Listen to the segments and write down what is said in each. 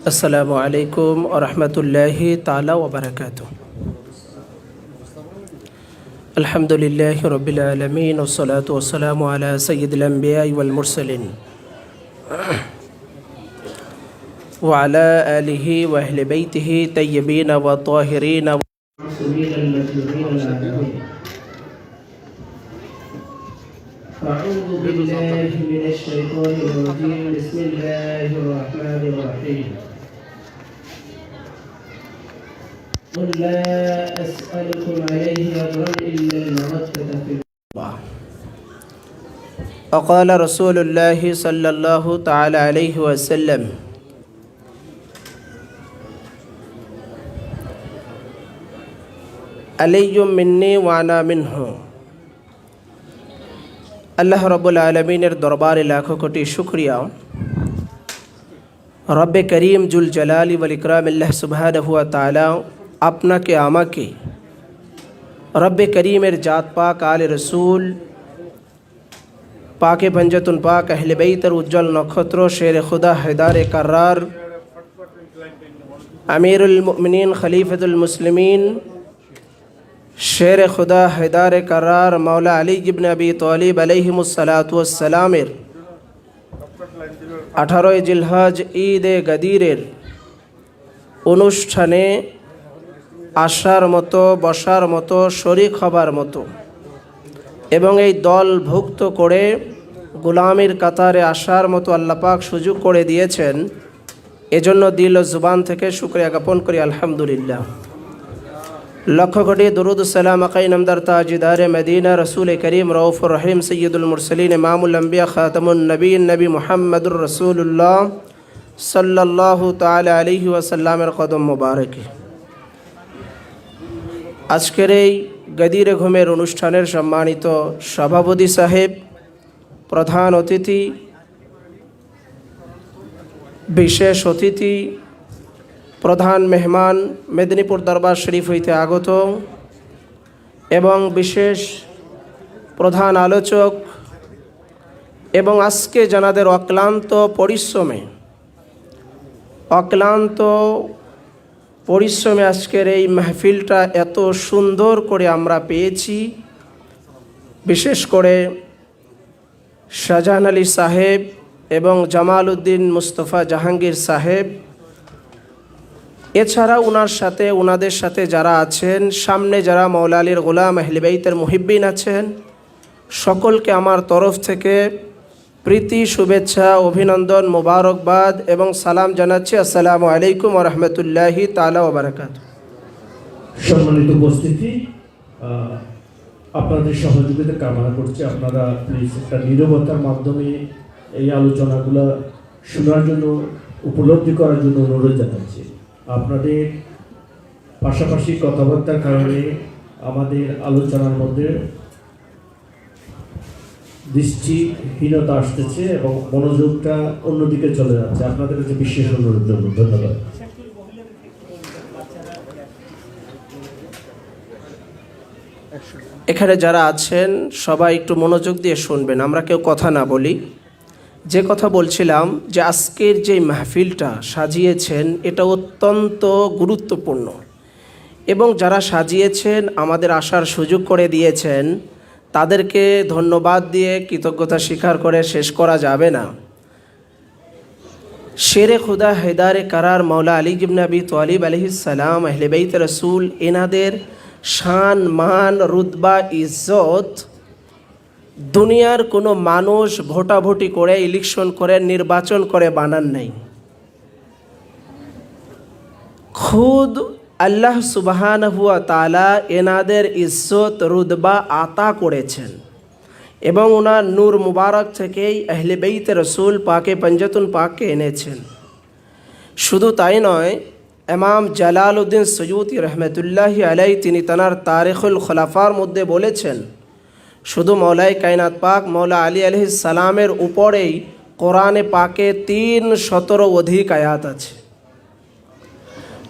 আসসালামু আলাইকুম ওয়া রাহমাতুল্লাহি তাআলা ওয়া বারাকাতুহু। আলহামদুলিল্লাহি রাব্বিল আলামিন ওয়া সলাতু ওয়া সালামু আলা সাইয়্যিদিল আমবিয়া ওয়াল মুরসালিন ওয়া আলা আলিহি ওয়া আহলি বাইতিহি তাইয়্যিবিন ওয়া তাহিরিন ওয়া মাসুমিন আল-মাজলুমিন আল-আলামিন। আউযু বিল্লাহি মিনাশ শাইতানির রাজীম। বিসমিল্লাহির রাহমানির রাহিম। قل لا أسألكم عليه أجرا إلا المودة في القربى. وقال رسول الله صلى الله تعالى عليه وسلم علي مني وأنا منه. আল্লাহ রাব্বুল আলামিনের দরবারে লাখো কোটি শুকরিয়া। রব্বে করিম জুল জালালি ওয়াল ইকরাম আল্লাহ সুবহানাহু ওয়া তাআলা আপনাকে আমাকে রব্বে করিমের জাত পাক আলে রসুল পাকে পঞ্জতুন পাক আহলে বাইতের উজ্জ্বল নক্ষত্র শের খুদা হেদারে কার্রার আমিরুল মুমিনিন খলিফাতুল মুসলিমিন শের খুদা হেদারে কার্রার মাওলা আলী ইবনে আবি তালিব আলাইহিমুস সালাতু ওয়াস সালামের 18 জিলহজ ঈদে গদিরের অনুষ্ঠানে আসার মতো, বসার মতো, শরীক হবার মতো এবং এই দলভুক্ত করে গোলামির কাতারে আসার মতো আল্লাহ পাক সুযোগ করে দিয়েছেন। এজন্য দিল ও জুবান থেকে শুকরিয়া জ্ঞাপন করি আলহামদুলিল্লাহ। লক্ষ কোটি দরুদ সালাম আকাই নামদার তাজদারে মদিনা রসুল করিম রউফুর রহিম সৈয়দুল মুরসলিন ইমামুল আম্বিয়া খাতামুন নবীন নবী মুহাম্মদুর রাসূলুল্লাহ সাল্লাল্লাহু তাআলা আলাইহি ওয়াসাল্লামের কদম মুবারকে আজকের এই গদিরে ঘুমের অনুষ্ঠানের সম্মানিত সভাপতি সাহেব, প্রধান অতিথি, বিশেষ অতিথি, প্রধান মেহমান, মেদিনীপুর দরবার শরীফ হইতে আগত এবং বিশেষ প্রধান আলোচক এবং আজকে জানাদের অক্লান্ত পরিশ্রমে আজকের এই মাহফিলটা এত সুন্দর করে আমরা পেয়েছি। বিশেষ করে শাহজাহান আলী সাহেব এবং জামাল উদ্দিন মুস্তফা জাহাঙ্গীর সাহেব, এছাড়া ওনাদের সাথে যারা আছেন, সামনে যারা মাওলা আলীর গোলাম আহলে বাইতের মুহিব্বিন আছেন, সকলকে আমার তরফ থেকে প্রীতি, শুভেচ্ছা, অভিনন্দন, মোবারকবাদ এবং সালাম জানাচ্ছি। আসসালামু আলাইকুম ওয়া রাহমাতুল্লাহি তাআলা ওয়া বারাকাতুহু। সম্মানিত উপস্থিতি, আপনাদের সহযোগিতা কামনা করছি। আপনারা প্লিজ একটা নীরবতার মাধ্যমে এই আলোচনাগুলো শোনার জন্য, উপলব্ধি করার জন্য অনুরোধ জানাচ্ছি। আপনাদের পাশাপাশি কথাবার্তার কারণে আমাদের আলোচনার মধ্যে দৃষ্টিহীনতা আসতেছে এবং মনোযোগটা অন্যদিকে চলে যাচ্ছে। আপনাদের কাছে বিশেষ অনুরোধ জন্য ধন্যবাদ। এখানে যারা আছেন সবাই একটু মনোযোগ দিয়ে শুনবেন, আমরা কেউ কথা না বলি। যে কথা বলছিলাম যে আজকের যে মাহফিলটা সাজিয়েছেন এটা অত্যন্ত গুরুত্বপূর্ণ এবং যারা সাজিয়েছেন আমাদের আসার সুযোগ করে দিয়েছেন তাদেরকে ধন্যবাদ দিয়ে কৃতজ্ঞতা স্বীকার করে শেষ করা যাবে না। শেরে খুদা হেদারে কারার মাওলা আলী ইবনে আবি তালিব আলাইহিস সালাম আহলে বাইত রাসূল, এনাদের শান, মান, রুতবা, ইজ্জত দুনিয়ার কোনো মানুষ ভোটাভুটি করে, ইলেকশন করে, নির্বাচন করে বানান নাই। খুদ আল্লাহ সুবহানাহু ওয়া তাআলা এনাদের ইজ্জত, রুতবা আতা করেছেন এবং ওনার নূর মুবারক থেকেই আহলে বাইত রাসূল পাকে পঞ্জতুন পাককে এনেছেন। শুধু তাই নয়, ইমাম জালালউদ্দিন সুয়ুতি রহমতুল্লাহি আলাইহি তিনি তানার তারিখুল খোলাফার মধ্যে বলেছেন, শুধু মৌলাই কায়নাত পাক মৌলা আলী আলাইহিস সালামের উপরেই কোরআনে পাকে 317 অধিক আয়াত আছে।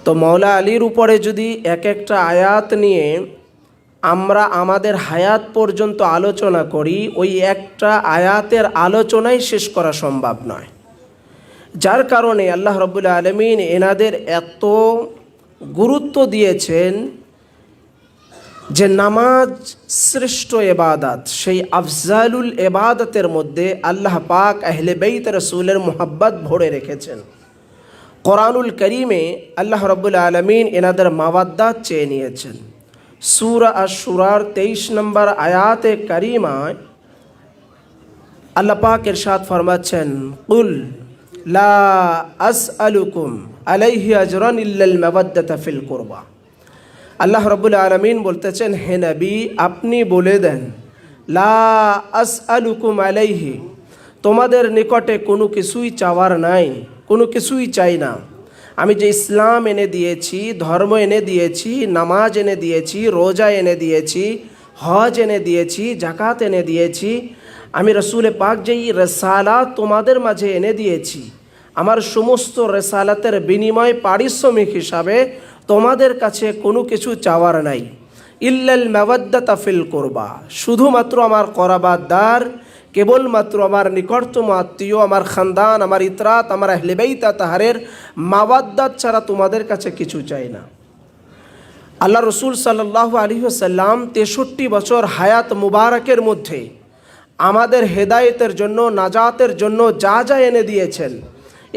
তো মৌলা আলীর উপরে যদি এক একটা আয়াত নিয়ে আমরা আমাদের হায়াত পর্যন্ত আলোচনা করি, ওই একটা আয়াতের আলোচনাই শেষ করা সম্ভব নয়। যার কারণে আল্লাহ রাব্বুল আলামিন এনাদের এত গুরুত্ব দিয়েছেন যে নামাজ শ্রেষ্ঠ এবাদত, সেই আফজালুল এবাদতের মধ্যে আল্লাহ পাক আহলে বাইত রাসূলের মোহাব্বত ভরে রেখেছেন। কোরআনুল করিমে আল্লাহ রাব্বুল আলামিন এনাদের মাওয়াদ্দাত চেয়ে নিয়েছেন। সূরা আশ-শুরার 23 নম্বর আয়াতে কারিমায় আল্লাহ পাক ইরশাদ ফরমাচ্ছেন, কুল লা আসআলুকুম আলাইহি আজরান ইল্লাল মাওয়াদ্দাতা ফিল কুরবা। আল্লাহ রাব্বুল আলামিন বলতেছেন, হে নবী আপনি বলে দেন, লা আসআলুকুম আলাইহি, তোমাদের নিকটে কোনো কিছুই চাওয়ার নাই, কোনো কিছুই চাই না। আমি যে ইসলাম এনে দিয়েছি, ধর্ম এনে দিয়েছি, নামাজ এনে দিয়েছি, রোজা এনে দিয়েছি, হজ এনে দিয়েছি, জাকাত এনে দিয়েছি, আমি রসুল পাক যেই রেসালাত তোমাদের মাঝে এনে দিয়েছি, আমার সমস্ত রেসালাতের বিনিময় পারিশ্রমিক হিসাবে তোমাদের কাছে কোনো কিছু চাওয়ার নাই। ইল্লাল মাওয়াদ্দাতা ফিল কুরবা, শুধুমাত্র আমার করাবাতদার, কেবলমাত্র আমার নিকটতম আত্মীয়, আমার খানদান, আমার ইতরাত, আমার আহলে বাইত তাহারের মাওয়াদ্দাত ছাড়া তোমাদের কাছে কিছু চাই না। আল্লাহ রসুল সাল্লাল্লাহু আলাইহি ওয়াসাল্লাম 63 বছর হায়াত মুবারকের মধ্যে আমাদের হেদায়েতের জন্য, নাজাতের জন্য যা যা এনে দিয়েছেন,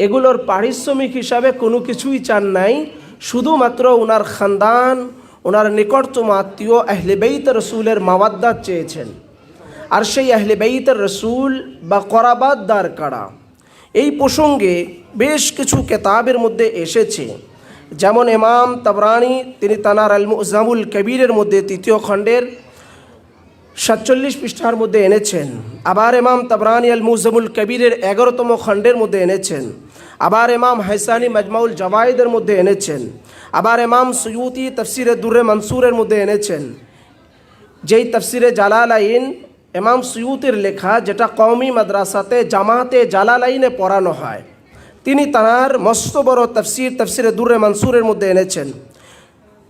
এগুলোর পারিশ্রমিক হিসাবে কোনো কিছুই চান নাই, শুধুমাত্র ওনার খানদান, ওনার নিকটতম আত্মীয় আহলে বাইত রসুলের মাওয়াদ্দাত চেয়েছেন। আর সেই আহলে বাইতের রসুল বা করাবাতদার কারা, এই প্রসঙ্গে বেশ কিছু কেতাবের মধ্যে এসেছে। যেমন ইমাম তাবরানি তিনি তানার আল মুজামুল কবিরের মধ্যে 3য় খণ্ডের 47 পৃষ্ঠার মধ্যে এনেছেন। আবার ইমাম তাবরানি আল মুজামুল কবিরের 11তম খণ্ডের মধ্যে এনেছেন। আবার ইমাম হাইসানি মাজমাউল জাওয়াইদের মধ্যে এনেছেন। আবার ইমাম সুয়ুতি তাফসিরে দুর্রে মনসুরের মধ্যে এনেছেন। যেই তাফসিরে জালালাইন ইমাম সুয়ুতির লেখা, যেটা কওমি মাদ্রাসাতে জামাতে জালালাইনে পড়ানো হয়, তিনি তাঁর মস্ত বড় তাফসিরে দুর্রে মনসুরের মধ্যে এনেছেন।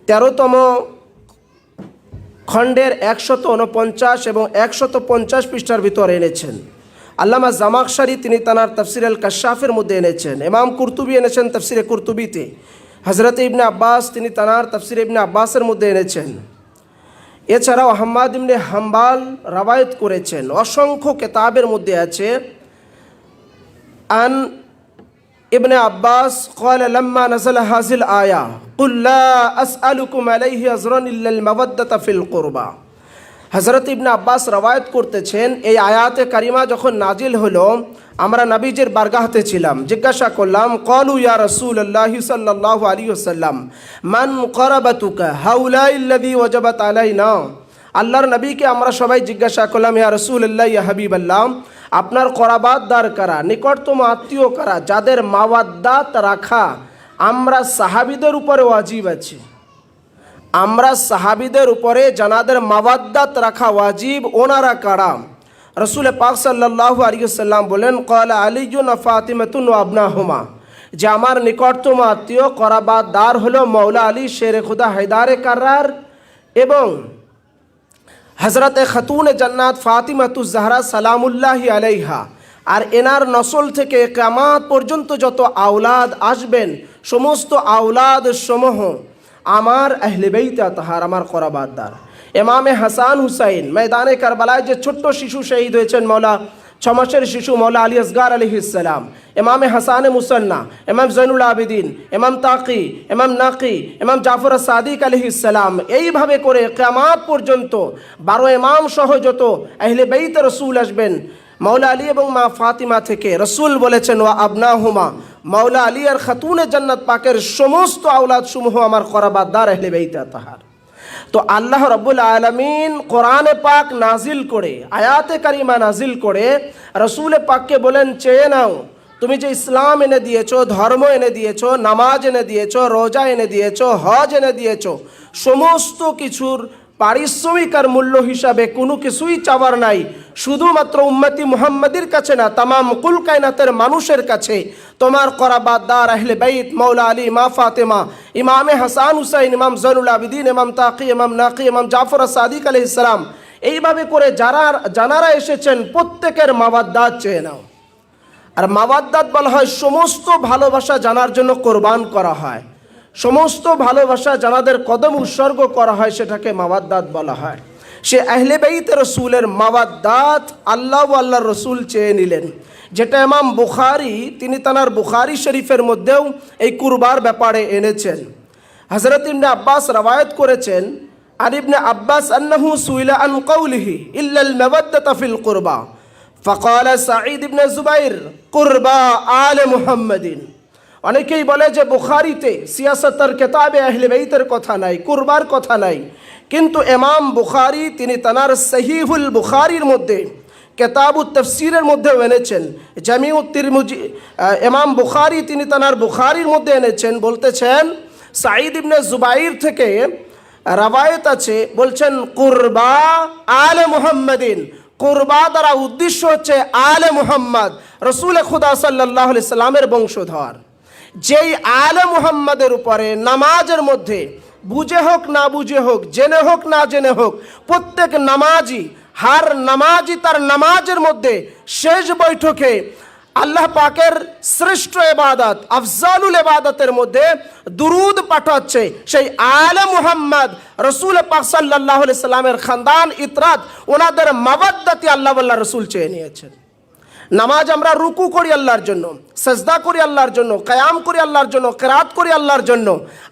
13তম খণ্ডের 149 এবং 150 পৃষ্ঠার ভিতরে এনেছেন। আল্লামা জামাখশারি তিনি তাঁর তাফসির আল কাশাফের মধ্যে এনেছেন। ইমাম কুরতুবি এনেছেন তাফসিরে কুরতুবিতে। হযরত ইবনে আব্বাস তিনি তাঁর তাফসির ইবনে আব্বাসের মধ্যে এনেছেন। এছাড়াও আহমদ ইবনে হাম্বাল রাওয়ায়াত করেছেন। অসংখ্য কেতাবের মধ্যে আছে আন ইবনে আব্বাস قال لما نزل هذه الآية قل لا أسألكم عليه أجرا إلا المودة في القربى। হযরত ইবনে আব্বাস রাওয়ায়াত করতেছেন, এই আয়াতে কারিমা যখন নাজিল হলো, আমরা নবীজির বারগাহতে ছিলাম, জিজ্ঞাসা করলাম, ক্বালু ইয়া রাসূলুল্লাহ সাল্লাল্লাহু আলাইহি ওয়াসাল্লাম মান করাবাতুকা হাউলাইল্লাযী ওয়াজাবাত আলাইনা। আল্লাহর নবীকে আমরা সবাই জিজ্ঞাসা করলাম, ইয়া রাসূলুল্লাহ, ইয়া হাবিবাল্লাহ, আপনার করাবাতদার কারা, নিকটতম আত্মীয় কারা, যাদের মাওয়াদ্দাত রাখা আমরা সাহাবীদের উপরে ওয়াজিব আছে, আমরা সাহাবীদের উপরে যাদের মাওয়াদ্দাত রাখা ওয়াজিব, ওনারা কারা? রসুল পাক সাল্লাল্লাহু আলাইহি ওয়াসাল্লাম বলেন, ক্বালা আলিয়ুন ওয়া ফাতিমাতুন ওয়া আবনাহুমা, যে আমার নিকটতম আত্মীয় করাবাতদার হলো মৌলা আলী শেরে খুদা হায়দারে কাররার এবং হযরতে খাতুনে জান্নাত ফাতিমাতুজ জাহরা সালামুল্লাহি আলাইহা। আর এনার নসল থেকে কিয়ামত পর্যন্ত যত আওলাদ আসবেন, সমস্ত আওলাদ সমূহ আমার আহলে বাইত তাহার, আমার করাবাতদার। ইমামে হাসান হুসাইন ময়দানে কারবালায় যে ছোট্ট শিশু শহীদ হয়েছেন, মৌলা 6 মাসের শিশু মৌলা আলী আসগার আলাইহিস সালাম, ইমামে হাসানে মুসান্না, ইমাম জৈনুল আবেদিন, ইমাম তাকি, ইমাম নাকি, ইমাম জাফর সাদিক আলাইহিস সালাম, এইভাবে করে কিয়ামত পর্যন্ত 12 ইমাম সহ যত আহলে বাইত রাসূল আসবেন মৌলা আলী এবং মা ফাতিমা থেকে, রসুল বলেছেন ওয়া আবনাহুমা, মৌলা আলী আর খাতুনে জান্নাত পাকের সমস্ত আওলাদ সমূহ আমার করাবাতদার আহলে বাইত তাহার। তো আল্লাহ রাব্বুল আলামিন কোরআনে পাক নাজিল করে, আয়াতে কারিমা নাজিল করে রসুল পাককে বলেন, চেয়ে নাও, তুমি যে ইসলাম এনে দিয়েছো, ধর্ম এনে দিয়েছো, নামাজ এনে দিয়েছো, রোজা এনে দিয়েছো, হজ এনে দিয়েছো, সমস্ত কিছুর পারিশ্রমিক আর মূল্য হিসাবে কোনো কিছুই চাওয়ার নাই, শুধুমাত্র উম্মতি মুহাম্মাদির কাছে না, তামাম কুল কায়নাতের মানুষের কাছে তোমার করাবাতদার আহলে বাইত মৌলা আলী, মা ফাতেমা, ইমামে হাসান হুসাইন, ইমাম জৈনুল আবেদিন, ইমাম তাকি, ইমাম নাকি, ইমাম জাফর সাদিক আলাইহিস সালাম, এইভাবে করে যারা এসেছেন প্রত্যেকের মাওয়াদ্দাত চেয়ে নাও। আর মাওয়াদ্দাত বলা হয় সমস্ত ভালোবাসা জানার জন্য কোরবান করা হয়, সমস্ত ভালোবাসা জানাদের কদম উৎসর্গ করা হয়, সেটাকে মাওয়াদ্দাত বলা হয়। সে আহলে বাইত রসুলের মাওয়াদ্দাত আল্লাহ ও আল্লাহর রসুল চেয়ে নিলেন, যেটা ইমাম বুখারী তিনি তানার বুখারী শরীফের মধ্যেও এই কুরবার ব্যাপারে এনেছেন। হযরত ইবনে আব্বাস রওয়ায়াত করেছেন, আর ইবনে আব্বাস আন্নাহু সুইলা আন কওলিহি ইল্লাল মাওয়াদ্দাতা ফিল কুরবা ফাকালা সাঈদ ইবনে জুবাইর কুরবা আলে মুহাম্মাদিন। অনেকেই বলে যে বুখারীতে সিয়াসতের কিতাবে আহলে বাইতের কথা নাই, কুরবার কথা নাই, কিন্তু ইমাম বুখারী তিনি তানার সহিহুল বুখারীর মধ্যে কিতাবুত তাফসীরের মধ্যে এনেছেন। জামিউত তিরমিজি ইমাম বুখারী তিনি তানার বুখারীর মধ্যে এনেছেন, বলতেছেন সাঈদ ইবনে জুবাইর থেকে রওয়ায়াত আছে, বলছেন কুরবা আলে মুহাম্মাদিন, কুরবা দ্বারা উদ্দেশ্য হচ্ছে আলে মুহাম্মদ, রসুল খুদা সাল্লাল্লাহু আলাইহি সাল্লামের বংশধর। যেই আলে মুহাম্মদের উপরে নামাজের মধ্যে বুঝে হোক না বুঝে হোক, জেনে হোক না জেনে হোক, প্রত্যেক নামাজি হার নামাজি তার নামাজের মধ্যে শেষ বৈঠকে আল্লাহ পাকের শ্রেষ্ঠ ইবাদত আফজালুল ইবাদতের মধ্যে দুরুদ পাঠাচ্ছে সেই আলে মুহাম্মদ রসুল পাক সাল্লাল্লাহু আলাইহি সাল্লামের খানদান ইতরাত ওনাদের মাওয়াদ্দাতি আল্লাহ আল্লাহ রসুল চেয়ে নিয়েছেন। নামাজ আমরা রুকু করি আল্লাহর জন্য, সাজদা করি আল্লাহর জন্য, কিয়াম করি আল্লাহর জন্য, কিরাত করি আল্লাহর জন্য।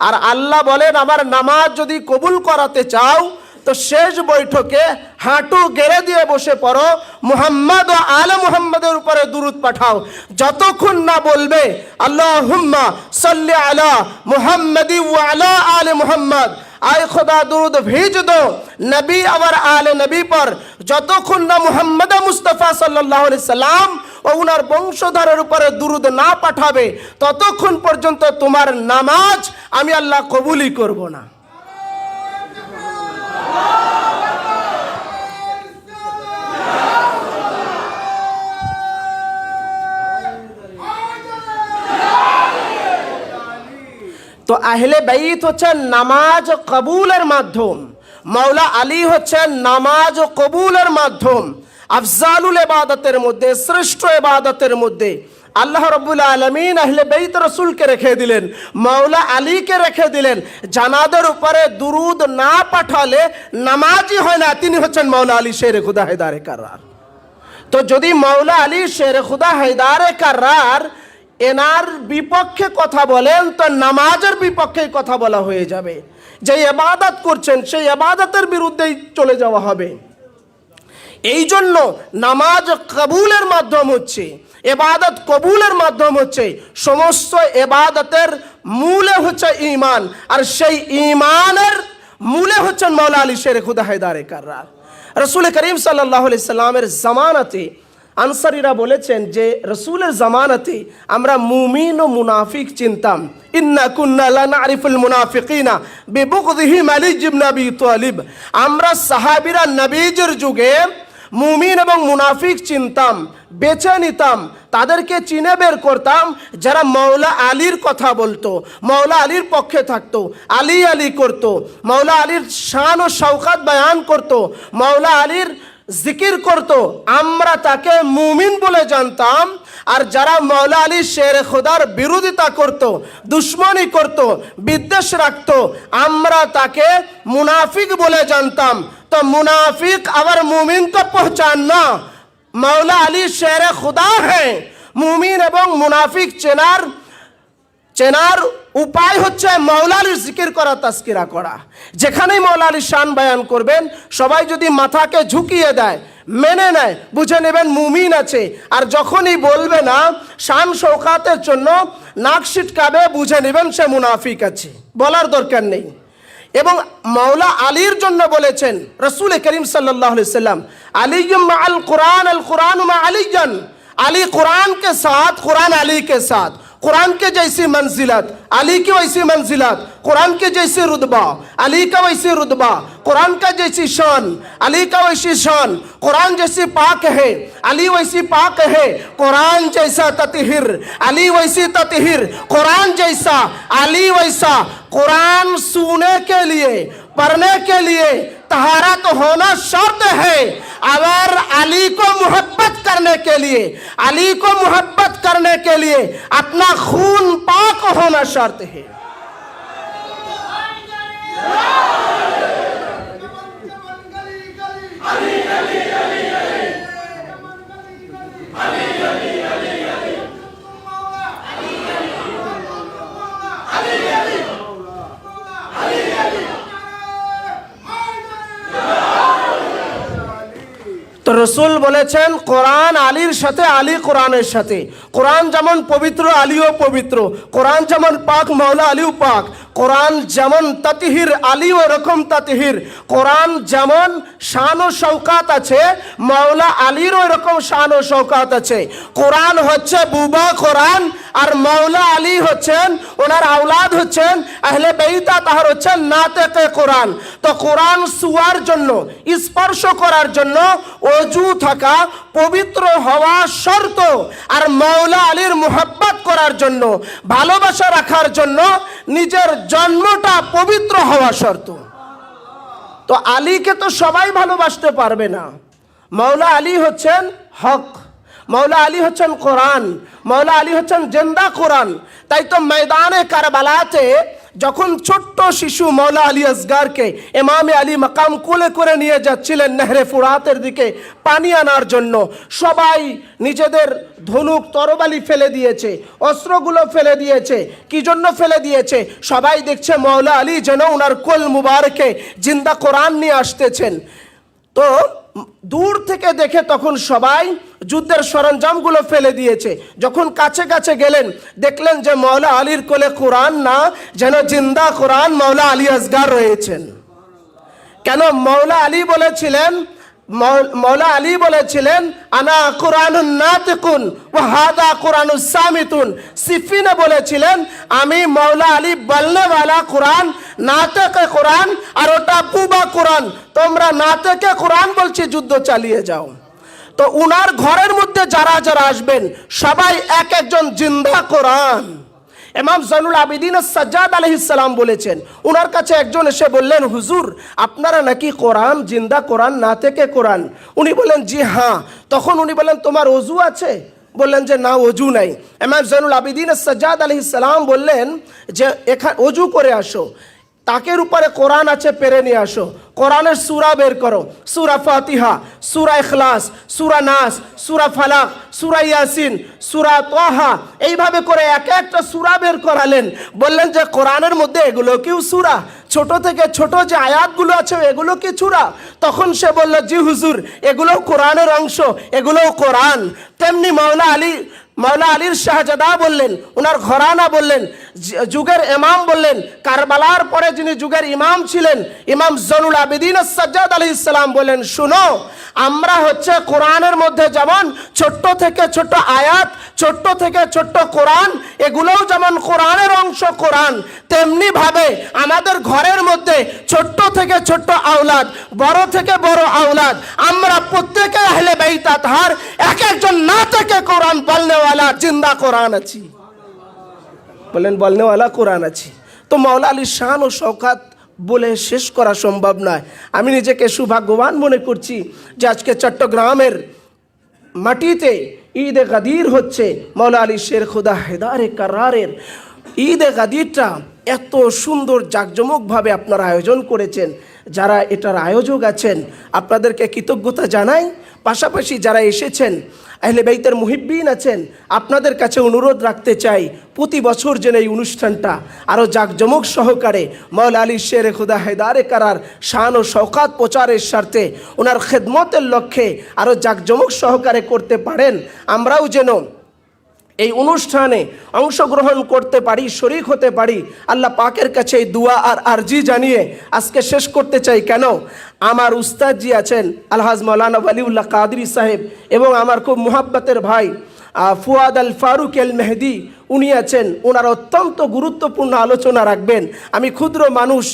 আর আল্লাহ বলেন আমার নামাজ যদি কবুল করাতে চাও তো শেষ বৈঠকে হাঁটু গেড়ে দিয়ে বসে পড়ো, মুহাম্মদ ও আলে মুহাম্মদের উপরে দুরুদ পাঠাও। যতক্ষণ না বলবে আল্লাহুম্মা সাল্লি আলা মুহাম্মাদি ওয়া আলা আলে মুহাম্মদ, आए खुदा दुरूद भेज दो नबी और आले नबी पर, যতক্ষণ না মুহাম্মদ মুস্তাফা সাল্লাল্লাহু আলাইহি সাল্লাম ও উনার বংশধরের উপরে দুরুদ না পাঠাবে ততক্ষণ পর্যন্ত তোমার নামাজ আমি আল্লাহ কবুলই করব না। তো আহলে বাইত হচ্ছেন নামাজ কবুলের মাধ্যম, মাওলা আলী হচ্ছেন নামাজ কবুলের মাধ্যম। আফজালুল ইবাদতের মধ্যে শ্রেষ্ঠ ইবাদতের মধ্যে আল্লাহ রাব্বুল আলামিন আহলে বাইত রাসূলকে রেখে দিলেন, মাওলা আলীকে রেখে দিলেন। জানাদের উপরে দুরুদ না পাঠালে নামাজই হয় না, তিনি হচ্ছেন মাওলা আলী শের খুদা হেদারে কাররার। তো যদি মাওলা আলী শের খুদা হেদারে কাররার এনার বিপক্ষে কথা বলেন তো নামাজের বিপক্ষে কথা বলা হয়ে যাবে। যে ইবাদত করছেন সেই ইবাদতের বিরুদ্ধেই চলে যাওয়া হবে। এই জন্য নামাজ কবুলের মাধ্যম হচ্ছে, ইবাদত কবুলের মাধ্যম হচ্ছে, সমস্ত ইবাদতের মূলে হচ্ছে ঈমান, আর সেই ঈমানের মূলে হচ্ছেন মাওলা আলী শের খুদা হেদারে কাররার। রাসূল করিম সাল্লাল্লাহু আলাইহি সাল্লামের জামানাতে আনসারীরা বলেছেন যে রসুলের জামানাতে আমরা মুমিন ও মুনাফিক চিনতাম। ইন্না কুন্না লা নারিফুল মুনাফিকিনা বিবুগযিহিম আলী ইবনে আবি তালিব। আমরা সাহাবীরা নবীজির যুগে মুমিন এবং মুনাফিক চিনতাম, বেছে নিতাম, তাদেরকে চিনে বের করতাম যারা মাওলা আলীর কথা বলতো, মাওলা আলীর পক্ষে থাকতো, আলী আলী করতো, মাওলা আলীর শান ও শওকত বয়ান করতো, মাওলা আলীর জিকির করতো, আমরা তাকে মুমিন বলে জানতাম। আর যারা মাওলা আলী শের খুদার বিরোধিতা করত, দুশ্মনী করত, বিদ্বেষ রাখত, আমরা তাকে মুনাফিক বলে জানতাম। তো মুনাফিক আবার মুমিন को पहचानना, মাওলা আলী শের খুদা है। মুমিন এবং মুনাফিক চেনার উপায় হচ্ছে মাওলা আলীর জিকির করা, তাজকিরা করা। যেখানেই মাওলা আলীর শান বয়ান করবেন সবাই যদি মাথাকে ঝুঁকিয়ে দেয়, মেনে নেয়, বুঝে নেবেন মুমিন আছে। আর যখনই বলবে না শান শওকাতের জন্য নাক সিটকাবে, বুঝে নেবেন সে মুনাফিক আছে, বলার দরকার নেই। এবং মাওলা আলীর জন্য বলেছেন রাসূল করিম সাল্লাল্লাহু আলাইহি সাল্লাম, আলিয়্যুম মাআল কুরআন আল কুরআন মা আলিয়্যান, अली कुरान के साथ, कुरान अली के साथ। कुरान के जैसी मंजिलत, अली की वैसी मंजिलत, कुरान के जैसी रुतबा, अली का वैसी रुतबा, कुरान का जैसी शान, अली का वैसी शान। कुरान जैसी पाक है, अली वैसी पाक है। कुरान जैसा ततहिर, अली वैसी ततहिर। कुरान जैसा, अली वैसा। कुरान सुनने के लिए, पढ़ने के लिए तहारत होना शर्त है। अगर अली को मोहब्बत करने के लिए, अली को मोहब्बत करने के लिए अपना खून पाक होना शर्त है। তো রসুল বলেছেন কোরআন আলীর সাথে, আলী কোরআনের সাথে। কোরআন যেমন পবিত্র, আলীও পবিত্র। কোরআন যেমন পাক, মাওলা আলীও পাক। কোরআন যেমন তাতিহির, আলীও এরকম তাতিহির। কোরআন যেমন শান ও শওকাত আছে, মাওলা আলীরও এরকম শান ও শওকাত আছে। কোরআন হচ্ছে বুবা কোরআন, আর মাওলা আলী হচ্ছেন, ওনার আওলাদ হচ্ছেন আহলে বেইতা, তাহার হচ্ছেন নাতেকে কোরআন। তো কোরআন ছুঁয়ার জন্য, স্পর্শ করার জন্য অজু থাকা, পবিত্র হওয়া শর্ত। আর মাওলা আলীর মুহাব্বত করার জন্য, ভালোবাসা রাখার জন্য নিজের জন্মটা পবিত্র হওয়া শর্ত। তো আলীকে তো সবাই ভালোবাসতে পারবে না। মাওলা আলী হচ্ছেন হক, মাওলা আলী হচ্ছেন কোরআন, মাওলা আলী হচ্ছেন জিন্দা কোরআন। তাই তো ময়দানে কারবালাতে যখন ছোট্ট শিশু মাওলা আলী আসগারকে ইমামে আলী মাকাম কোলে করে নিয়ে যাচ্ছিলেন নেহরে ফুরাতের দিকে পানি আনার জন্য, সবাই নিজেদের ধনুক তরবারি ফেলে দিয়েছে, অস্ত্রগুলো ফেলে দিয়েছে। কি জন্য ফেলে দিয়েছে? সবাই দেখছে মাওলা আলী যেন ওনার কোল মুবারকে জিন্দা কোরআন নিয়ে আসতেছেন। তো দূর থেকে দেখে তখন সবাই যুদ্ধের সরঞ্জামগুলো ফেলে দিয়েছে। যখন কাছে কাছে গেলেন, দেখলেন যে মাওলা আলীর কোলে কোরআন না, যেন জিন্দা কোরআন মাওলা আলী আসগার রয়েছেন। কেন? মাওলা আলী বলেছিলেন, মাওলা আলী বলেছিলেন আনা কুরআনুন নাতিকুন ওয়া হাদা কুরআনুস সামিতুন। সিফিনে বলেছিলেন আমি মাওলা আলী বলনেওয়ালা কোরআন, নাতেকে কোরআন, আর ওটা বুবা কোরআন। তোমরা নাতেকে কোরআন বলছি, যুদ্ধ চালিয়ে যাও। তো উনার ঘরের মধ্যে যারা যারা আসবেন সবাই এক একজন জিন্দা কোরআন। ইমাম জয়নুল আবিদিন সাজ্জাদ আলাইহিস সালাম বলেছেন, ওনার কাছে একজন এসে বললেন, হুজুর আপনারা নাকি কোরআন, জিন্দা কোরআন, না থেকে কোরআন? উনি বললেন জি হ্যাঁ। তখন উনি বললেন তোমার ওযু আছে? বললেন যে না, ওযু নাই। ইমাম জয়নুল আবিদিন সাজ্জাদ আলাইহিস সালাম বললেন যে এখানে ওযু করে আসো, তাকের উপরে কোরআন আছে, পেরে নিয়ে আসো। কোরআনের সূরা বের করো, সূরা ফাতিহা, সূরা ইখলাস, সূরা নাস, সূরা ফালাক, সূরা ইয়াসিন, সূরা তাহা, এইভাবে করে এক একটা সূরা বের করালেন। বললেন যে কোরআনের মধ্যে এগুলো কিও সূরা? ছোট থেকে ছোট যে আয়াতগুলো আছে এগুলো কি সূরা? তখন সে বলল জি হুজুর, এগুলোও কোরআনের অংশ, এগুলোও কোরআন। তেমনি মাওলা আলীর শাহজাদা বললেন, ওনার ঘরানা বললেন, যুগের ইমাম বললেন, কারবালার পরে যিনি যুগের ইমাম ছিলেন ইমাম জয়নুল আবিদিন সাজ্জাদ আলাইহিস সালাম বলেন, শুনো, আমরা হচ্ছে কোরআনের মধ্যে যেমন ছোট্ট থেকে ছোট্ট আয়াত, ছোট্ট থেকে ছোট্ট কোরআন, এগুলোও যেমন কোরআনের অংশ কোরআন, তেমনি ভাবে আমাদের ঘরের মধ্যে ছোট্ট থেকে ছোট্ট আওলাদ, বড় থেকে বড় আওলাদ, আমরা প্রত্যেকে আহলে বাইত আতহার এক একজন না থেকে কোরআন বলনেওয়ালা জিন্দা কোরআন আছি। বলেন বলনেওয়ালা কোরআন আছি। তো মাওলা আলীর শান ও শওকাত বলে শেষ করা সম্ভব নয়। আমি নিজেকে সৌভাগ্যবান মনে করছি যে আজকে চট্টগ্রামের মাটিতে ঈদে গাদির হচ্ছে। মাওলা আলী শের খুদা হেদারে কারারের ঈদে গাদিরটা এত সুন্দর জাঁকজমকভাবে আপনারা আয়োজন করেছেন। যারা এটার আয়োজক আছেন আপনাদেরকে কৃতজ্ঞতা জানাই। পাশাপাশি যারা এসেছেন আহলে বাইতের মুহিব্বিন আছেন, আপনাদের কাছে অনুরোধ রাখতে চাই প্রতি বছর যেন এই অনুষ্ঠানটা আরও জাঁকজমক সহকারে মাওলা আলী শের খুদা হেদারে কারার শান ও শওকাত প্রচারের স্বার্থে, ওনার খেদমতের লক্ষ্যে আরও জাঁকজমক সহকারে করতে পারেন। আমরাও যেন এই অনুষ্ঠানে অংশগ্রহণ করতে পারি, শরীক হতে পারি। আল্লাহ পাকের কাছে এই দোয়া আর আরজি জানিয়ে আজকে শেষ করতে চাই। কেন? আমার উস্তাদজি আছেন আলহাজ মাওলানা ওয়ালিউল্লাহ কাদরি সাহেব, এবং আমার খুব মুহাব্বতের ভাই ফুয়াদ আল ফারুক এল মেহেদি, উনি আছেন। ওনার অত্যন্ত গুরুত্বপূর্ণ আলোচনা রাখবেন। আমি ক্ষুদ্র মানুষ,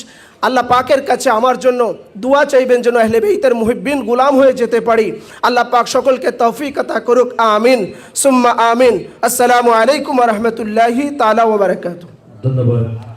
আল্লাহ পাকের কাছে আমার জন্য দোয়া চাইবেন যেন আহলে বাইতের মুহিব্বিন গোলাম হয়ে যেতে পারি। আল্লাহ পাক সকলকে তৌফিক আতা করুক, আমিন সুম্মা আমিন। আসসালামু আলাইকুম ওয়া রাহমাতুল্লাহি তাআলা ওয়া বারাকাতুহু। ধন্যবাদ।